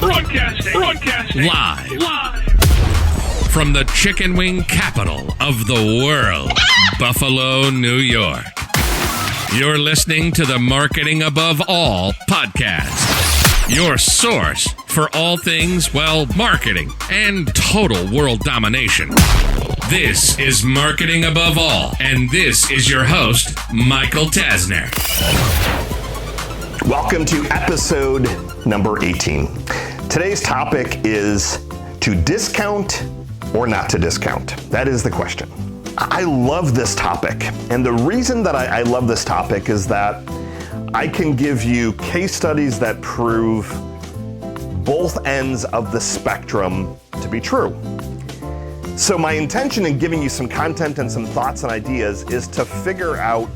Broadcasting. Live. From the chicken wing capital of the world, Buffalo, New York. You're listening to the Marketing Above All podcast. Your source for all things, marketing and total world domination. This is Marketing Above All, and this is your host, Michael Tasner. Welcome to episode number 18. Today's topic is to discount or not to discount. That is the question. I love this topic, and the reason that I love this topic is that I can give you case studies that prove both ends of the spectrum to be true. So my intention in giving you some content and some thoughts and ideas is to figure out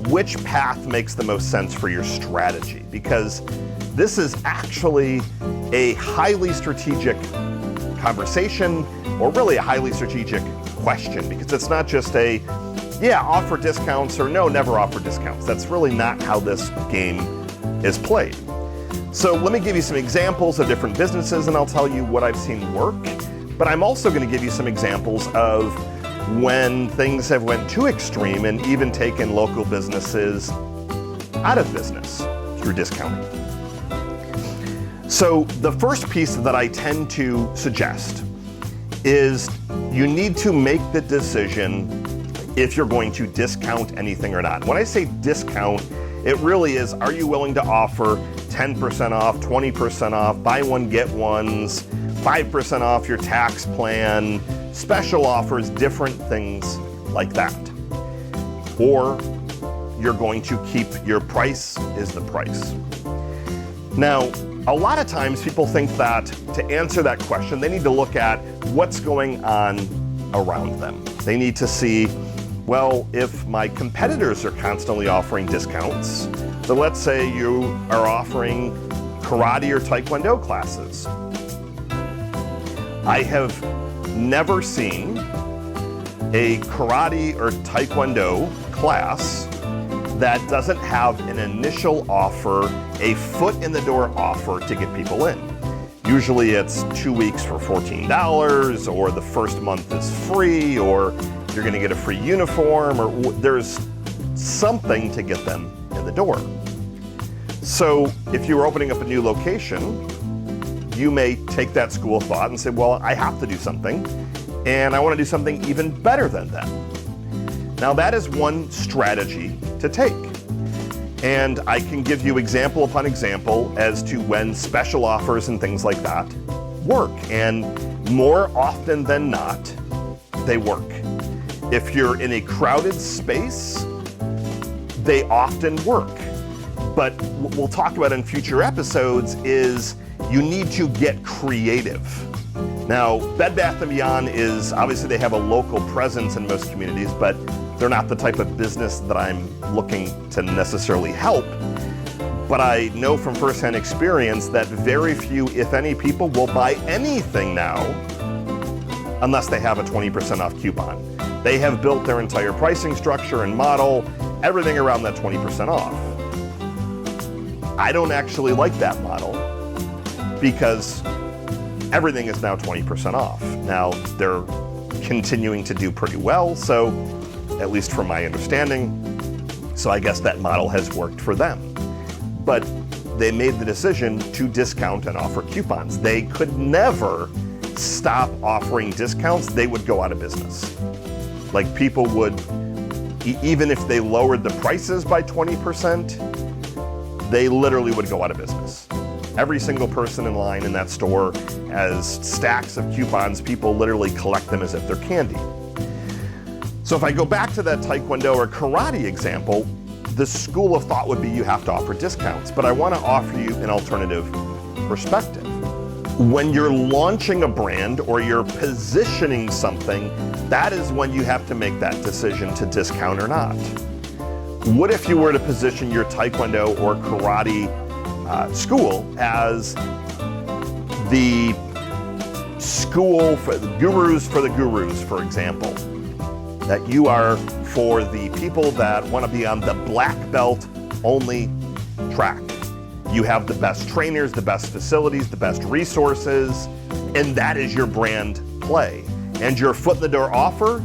which path makes the most sense for your strategy, because this is actually a highly strategic conversation, or really a highly strategic question, because it's not just offer discounts or no, never offer discounts. That's really not how this game is played. So let me give you some examples of different businesses and I'll tell you what I've seen work, but I'm also going to give you some examples of when things have went too extreme and even taken local businesses out of business through discounting. So the first piece that I tend to suggest is you need to make the decision if you're going to discount anything or not. When I say discount, it really is, are you willing to offer 10% off, 20% off, buy one, get ones, 5% off your tax plan, special offers, different things like that. Or you're going to keep your price is the price. Now, a lot of times people think that to answer that question, they need to look at what's going on around them. They need to see, well, if my competitors are constantly offering discounts, so let's say you are offering karate or taekwondo classes. I have never seen a karate or taekwondo class that doesn't have an initial offer, a foot in the door offer to get people in. Usually it's 2 weeks for $14, or the first month is free, or you're gonna get a free uniform, or there's something to get them in the door. So if you were opening up a new location, you may take that school of thought and say, well, I have to do something, and I wanna do something even better than that. Now that is one strategy to take. And I can give you example upon example as to when special offers and things like that work. And more often than not, they work. If you're in a crowded space, they often work. But what we'll talk about in future episodes is you need to get creative. Now, Bed Bath & Beyond is, obviously they have a local presence in most communities, but they're not the type of business that I'm looking to necessarily help. But I know from firsthand experience that very few, if any, people will buy anything now unless they have a 20% off coupon. They have built their entire pricing structure and model, everything around that 20% off. I don't actually like that model because everything is now 20% off. Now, they're continuing to do pretty well, so at least from my understanding, so I guess that model has worked for them. But they made the decision to discount and offer coupons. They could never stop offering discounts. They would go out of business. Like people would, even if they lowered the prices by 20%, they literally would go out of business. Every single person in line in that store has stacks of coupons. People literally collect them as if they're candy. So if I go back to that taekwondo or karate example, the school of thought would be you have to offer discounts, but I want to offer you an alternative perspective. When you're launching a brand or you're positioning something, that is when you have to make that decision to discount or not. What if you were to position your taekwondo or karate school as the school for the gurus, for example? That you are for the people that want to be on the black belt only track. You have the best trainers, the best facilities, the best resources, and that is your brand play. And your foot in the door offer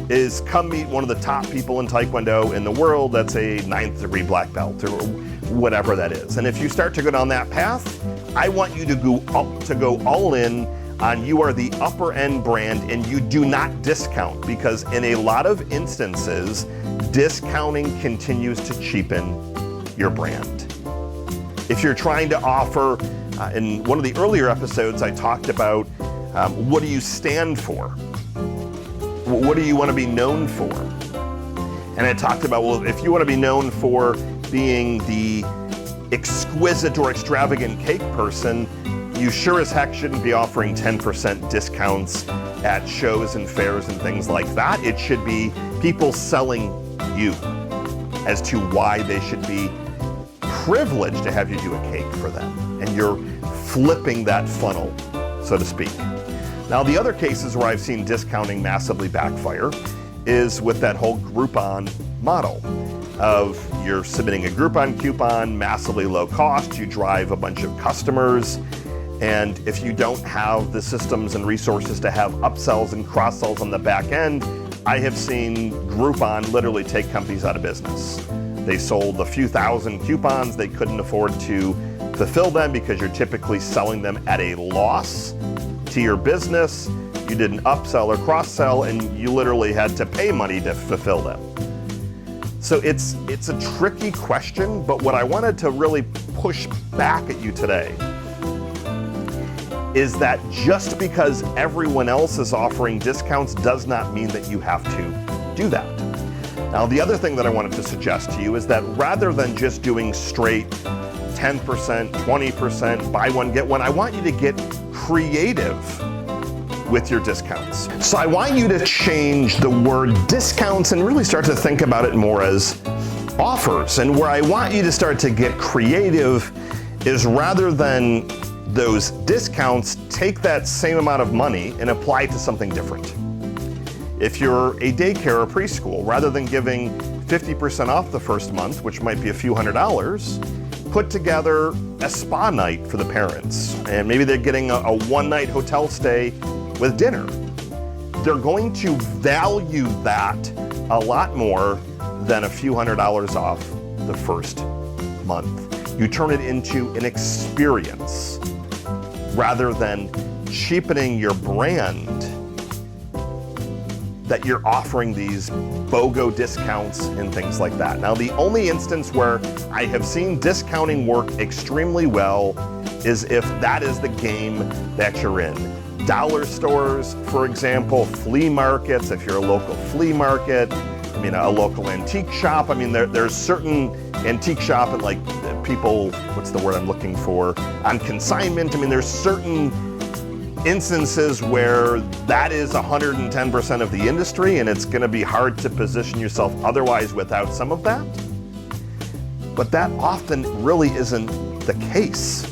is come meet one of the top people in Taekwondo in the world that's a 9th degree black belt or whatever that is. And if you start to go down that path, I want you to go all in on you are the upper end brand and you do not discount, because in a lot of instances, discounting continues to cheapen your brand. If you're trying to offer, in one of the earlier episodes, I talked about what do you stand for? What do you want to be known for? And I talked about, well, if you want to be known for being the exquisite or extravagant cake person, you sure as heck shouldn't be offering 10% discounts at shows and fairs and things like that. It should be people selling you as to why they should be privileged to have you do a cake for them. And you're flipping that funnel, so to speak. Now, the other cases where I've seen discounting massively backfire is with that whole Groupon model of you're submitting a Groupon coupon, massively low cost, you drive a bunch of customers, and if you don't have the systems and resources to have upsells and cross-sells on the back end, I have seen Groupon literally take companies out of business. They sold a few thousand coupons, they couldn't afford to fulfill them because you're typically selling them at a loss to your business. You didn't upsell or cross-sell, and you literally had to pay money to fulfill them. So it's a tricky question, but what I wanted to really push back at you today is that just because everyone else is offering discounts does not mean that you have to do that. Now, the other thing that I wanted to suggest to you is that rather than just doing straight 10%, 20%, buy one, get one, I want you to get creative with your discounts. So I want you to change the word discounts and really start to think about it more as offers. And where I want you to start to get creative is rather than those discounts, take that same amount of money and apply it to something different. If you're a daycare or preschool, rather than giving 50% off the first month, which might be a few $100s, put together a spa night for the parents. And maybe they're getting a one-night hotel stay with dinner. They're going to value that a lot more than a few $100s off the first month. You turn it into an experience rather than cheapening your brand, that you're offering these BOGO discounts and things like that. Now, the only instance where I have seen discounting work extremely well is if that is the game that you're in. Dollar stores, for example, flea markets, if you're a local flea market, I mean, a local antique shop. I mean, there's certain antique shop and like people, what's the word I'm looking for, on consignment. I mean, there's certain instances where that is 110% of the industry, and it's going to be hard to position yourself otherwise without some of that. But that often really isn't the case.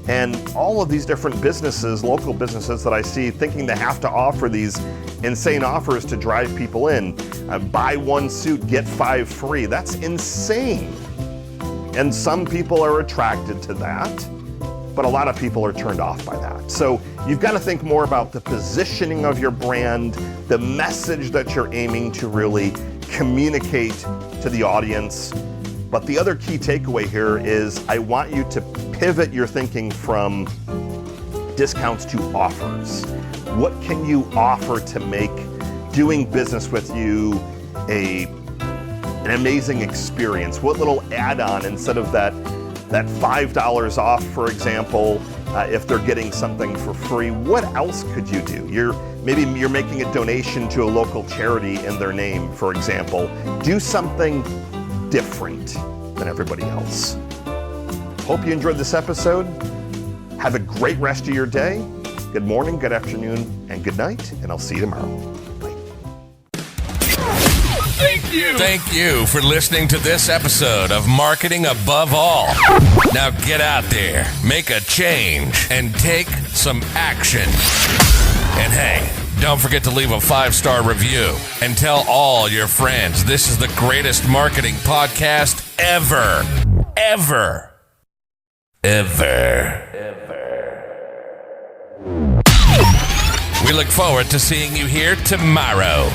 And all of these different businesses, local businesses that I see thinking they have to offer these insane offers to drive people in, buy one suit, get 5 free. That's insane. And some people are attracted to that, but a lot of people are turned off by that. So you've got to think more about the positioning of your brand, the message that you're aiming to really communicate to the audience. But the other key takeaway here is I want you to pivot your thinking from discounts to offers. What can you offer to make doing business with you an amazing experience? What little add-on instead of that $5 off, for example, if they're getting something for free, what else could you do? Maybe you're making a donation to a local charity in their name, for example. Do something different than everybody else. Hope you enjoyed this episode. Have a great rest of your day. Good morning, good afternoon, and good night, and I'll see you tomorrow. Bye. Thank you for listening to this episode of Marketing Above All. Now get out there, make a change, and take some action. And hey, don't forget to leave a 5-star review and tell all your friends this is the greatest marketing podcast ever. ever. We look forward to seeing you here tomorrow.